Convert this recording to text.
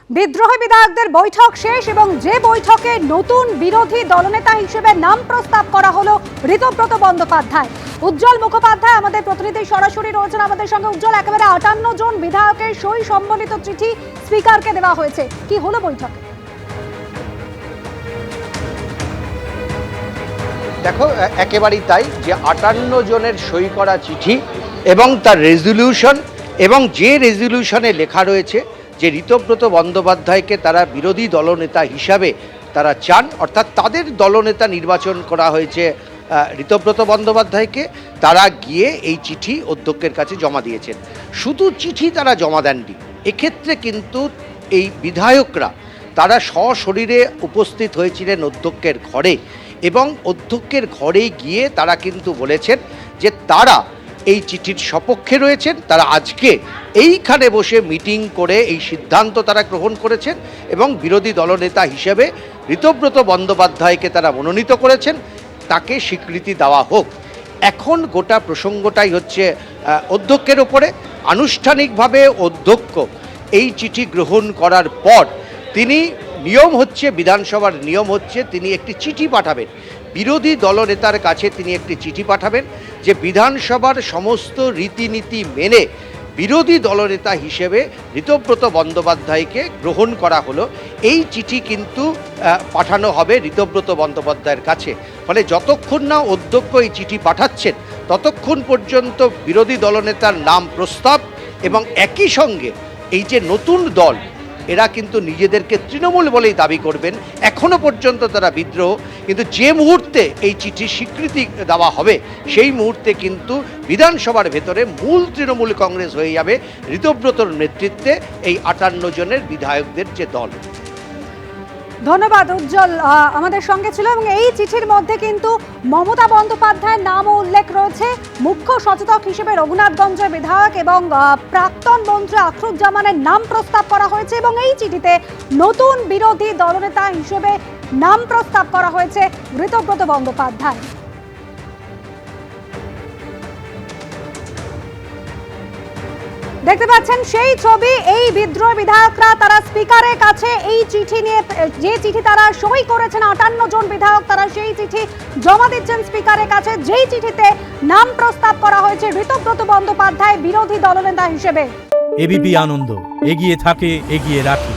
বিদ্রোহী বিধায়কদের বৈঠক শেষ এবং যে বৈঠকে নতুন বিরোধী দলনেতা হিসেবে নাম প্রস্তাব করা হলো ঋতব্রত বন্দ্যোপাধ্যায়। উজ্জ্বল মুখোপাধ্যায় আমাদের প্রতিনিধি সরাসরি রয়েছেন আমাদের সঙ্গে। উজ্জ্বল, একেবারে 58 জন বিধায়কের সই সম্বলিত চিঠি স্পিকারকে দেওয়া হয়েছে, কি হলো বৈঠকে? দেখো, একেবারেই তাই যে 58 জনের সই করা চিঠি এবং তার রেজলিউশন, এবং যে রেজলিউশনে লেখা রয়েছে যে ঋতব্রত বন্দ্যোপাধ্যায়কে তারা বিরোধী দলনেতা হিসাবে তারা চান, অর্থাৎ তাদের দলনেতা নির্বাচন করা হয়েছে ঋতব্রত বন্দ্যোপাধ্যায়কে। তারা গিয়ে এই চিঠি অধ্যক্ষের কাছে জমা দিয়েছেন। শুধু চিঠি তারা জমা দেননি, এক্ষেত্রে কিন্তু এই বিধায়করা তারা সশরীরে উপস্থিত হয়েছিলেন অধ্যক্ষের ঘরে, এবং অধ্যক্ষের ঘরে গিয়ে তারা কিন্তু বলেছেন যে তারা এই চিঠির সপক্ষে রয়েছেন। তারা আজকে এইখানে বসে মিটিং করে এই সিদ্ধান্ত তারা গ্রহণ করেছেন এবং বিরোধী দলনেতা হিসেবে ঋতব্রত বন্দ্যোপাধ্যায়কে তারা মনোনীত করেছেন, তাকে স্বীকৃতি দেওয়া হোক। এখন গোটা প্রসঙ্গটাই হচ্ছে অধ্যক্ষের ওপরে। আনুষ্ঠানিকভাবে অধ্যক্ষ এই চিঠি গ্রহণ করার পর তিনি বিধানসভার নিয়ম হচ্ছে তিনি একটি চিঠি পাঠাবেন বিরোধী দলনেতার কাছে। তিনি একটি চিঠি পাঠাবেন যে বিধানসভার সমস্ত রীতিনীতি মেনে বিরোধী দলনেতা হিসেবে ঋতব্রত বন্দ্যোপাধ্যায়কে গ্রহণ করা হলো। এই চিঠি কিন্তু পাঠানো হবে ঋতব্রত বন্দ্যোপাধ্যায়ের কাছে। ফলে যতক্ষণ না অধ্যক্ষ এই চিঠি পাঠাচ্ছেন ততক্ষণ পর্যন্ত বিরোধী দলনেতার নাম প্রস্তাব, এবং একই সঙ্গে এই যে নতুন দল, এরা কিন্তু নিজেদেরকে তৃণমূল বলেই দাবি করবেন। এখনো পর্যন্ত তারা বিদ্রোহ, কিন্তু যে মুহূর্তে এই চিঠি স্বীকৃতি দেওয়া হবে সেই মুহূর্তে কিন্তু বিধানসভার ভেতরে মূল তৃণমূল কংগ্রেস হয়ে যাবে ঋতব্রতর নেতৃত্বে এই 58 জনের বিধায়কদের যে দল। ধন্যবাদ উজ্জ্বল, আমাদের সঙ্গে ছিল। এবং এই চিঠির মধ্যে কিন্তু মমতা বন্দ্যোপাধ্যায়ের নামও উল্লেখ রয়েছে। মুখ্য সচেতক হিসেবে রঘুনাথগঞ্জের বিধায়ক এবং প্রাক্তন মন্ত্রী আখরুজ্জামানের নাম প্রস্তাব করা হয়েছে, এবং এই চিঠিতে নতুন বিরোধী দলনেতা হিসেবে নাম প্রস্তাব করা হয়েছে ঋতব্রত বন্দ্যোপাধ্যায়। দেখতে পাচ্ছেন সেই ছবি। এই বিদ্রোহী বিধায়করা তারা স্পিকারের কাছে এই চিঠি নিয়ে, যে চিঠি তারা সই করেছেন 58 জন বিধায়ক, তারা সেই চিঠি জমা দিচ্ছেন স্পিকারের কাছে, যেই চিঠিতে নাম প্রস্তাব করা হয়েছে ঋতব্রত বন্দ্যোপাধ্যায় বিরোধী দলনেতা হিসেবে। এবিপি আনন্দ, এগিয়ে থাকে, এগিয়ে রাখে।